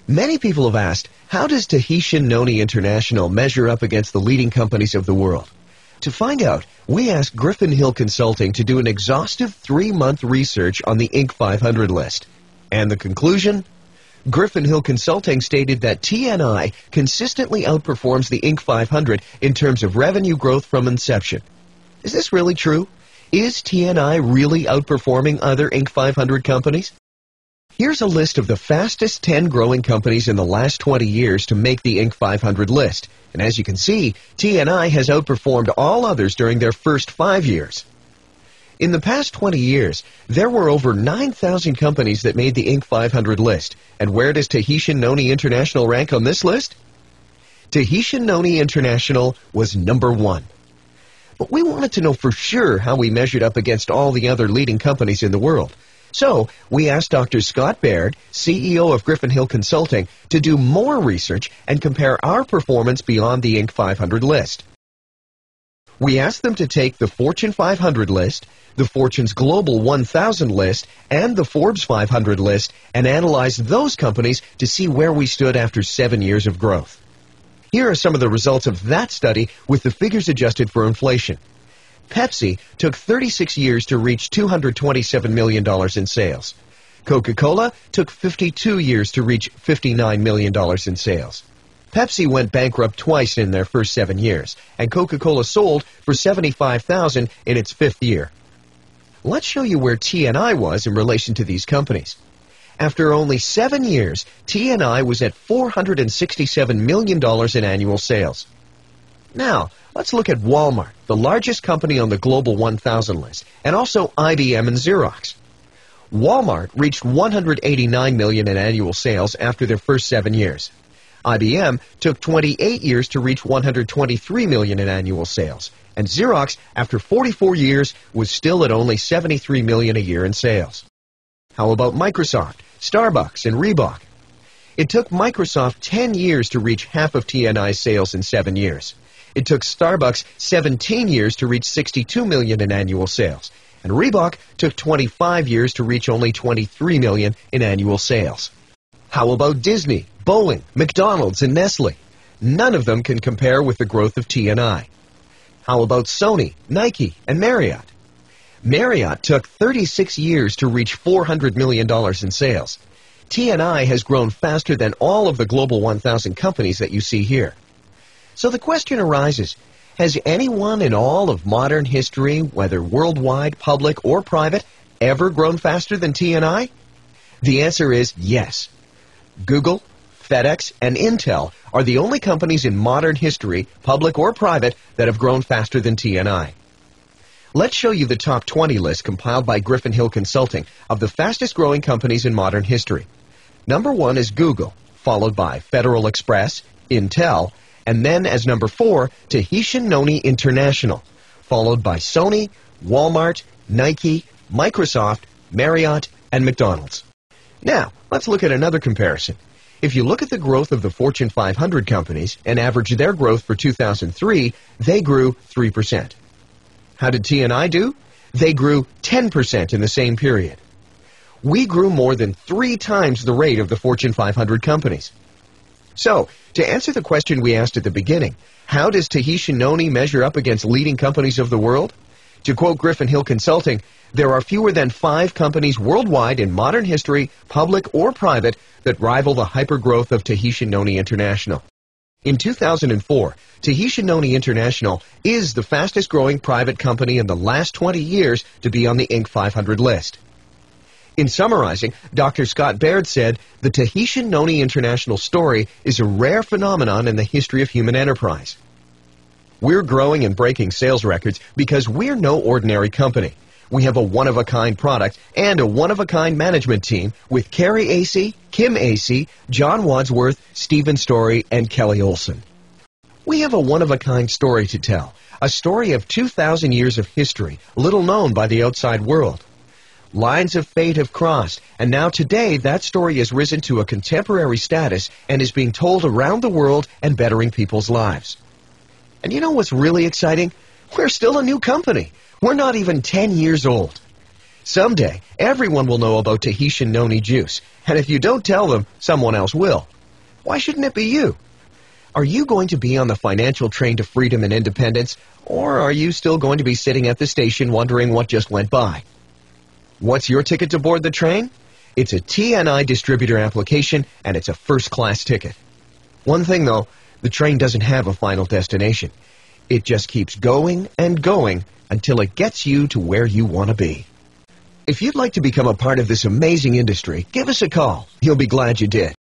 Many people have asked, how does Tahitian Noni International measure up against the leading companies of the world? To find out, we asked Griffin Hill Consulting to do an exhaustive 3-month research on the Inc. 500 list. And the conclusion? Griffin Hill Consulting stated that TNI consistently outperforms the Inc. 500 in terms of revenue growth from inception. Is this really true? Is TNI really outperforming other Inc. 500 companies? Here's a list of the fastest 10 growing companies in the last 20 years to make the Inc. 500 list. And as you can see, TNI has outperformed all others during their first 5 years. In the past 20 years, there were over 9,000 companies that made the Inc. 500 list. And where does Tahitian Noni International rank on this list? Tahitian Noni International was number 1. But we wanted to know for sure how we measured up against all the other leading companies in the world. So, we asked Dr. Scott Baird, CEO of Griffin Hill Consulting, to do more research and compare our performance beyond the Inc. 500 list. We asked them to take the Fortune 500 list, the Fortune's Global 1000 list, and the Forbes 500 list and analyze those companies to see where we stood after 7 years of growth. Here are some of the results of that study with the figures adjusted for inflation. Pepsi took 36 years to reach $227 million in sales. Coca-Cola took 52 years to reach $59 million in sales. Pepsi went bankrupt twice in their first 7 years, and Coca-Cola sold for $75,000 in its 5th year. Let's show you where TNI was in relation to these companies. After only 7 years, TNI was at $467 million in annual sales. Now, let's look at Walmart, the largest company on the Global 1000 list, and also IBM and Xerox. Walmart reached $189 million in annual sales after their first 7 years. IBM took 28 years to reach $123 million in annual sales, and Xerox, after 44 years, was still at only $73 million a year in sales. How about Microsoft, Starbucks, and Reebok? It took Microsoft 10 years to reach half of TNI's sales in 7 years. It took Starbucks 17 years to reach $62 million in annual sales, and Reebok took 25 years to reach only $23 million in annual sales. How about Disney, Boeing, McDonald's, and Nestle? None of them can compare with the growth of TNI. How about Sony, Nike, and Marriott? Marriott took 36 years to reach $400 million in sales. TNI has grown faster than all of the Global 1000 companies that you see here. So the question arises, has anyone in all of modern history, whether worldwide, public, or private, ever grown faster than TNI? The answer is yes. Google, FedEx, and Intel are the only companies in modern history, public or private, that have grown faster than TNI. Let's show you the top 20 list compiled by Griffin Hill Consulting of the fastest growing companies in modern history. Number 1 is Google, followed by Federal Express, Intel, and then as number 4, Tahitian Noni International, followed by Sony, Walmart, Nike, Microsoft, Marriott, and McDonald's. Now, let's look at another comparison. If you look at the growth of the Fortune 500 companies and average their growth for 2003, they grew 3%. How did TNI do? They grew 10% in the same period. We grew more than 3 times the rate of the Fortune 500 companies. So, to answer the question we asked at the beginning, how does Tahitian Noni measure up against leading companies of the world? To quote Griffin Hill Consulting, there are fewer than 5 companies worldwide in modern history, public or private, that rival the hypergrowth of Tahitian Noni International. In 2004, Tahitian Noni International is the fastest growing private company in the last 20 years to be on the Inc. 500 list. In summarizing, Dr. Scott Baird said, the Tahitian Noni International story is a rare phenomenon in the history of human enterprise. We're growing and breaking sales records because we're no ordinary company. We have a one-of-a-kind product and a one-of-a-kind management team with Carrie Acey, Kim Acey, John Wadsworth, Stephen Story, and Kelly Olson. We have a one-of-a-kind story to tell, a story of 2,000 years of history, little known by the outside world. Lines of fate have crossed, and now today that story has risen to a contemporary status and is being told around the world and bettering people's lives. And you know what's really exciting? We're still a new company. We're not even 10 years old. Someday, everyone will know about Tahitian noni juice, and if you don't tell them, someone else will. Why shouldn't it be you? Are you going to be on the financial train to freedom and independence, or are you still going to be sitting at the station wondering what just went by? What's your ticket to board the train? It's a TNI distributor application, and it's a first-class ticket. One thing, though, the train doesn't have a final destination. It just keeps going and going until it gets you to where you want to be. If you'd like to become a part of this amazing industry, give us a call. You'll be glad you did.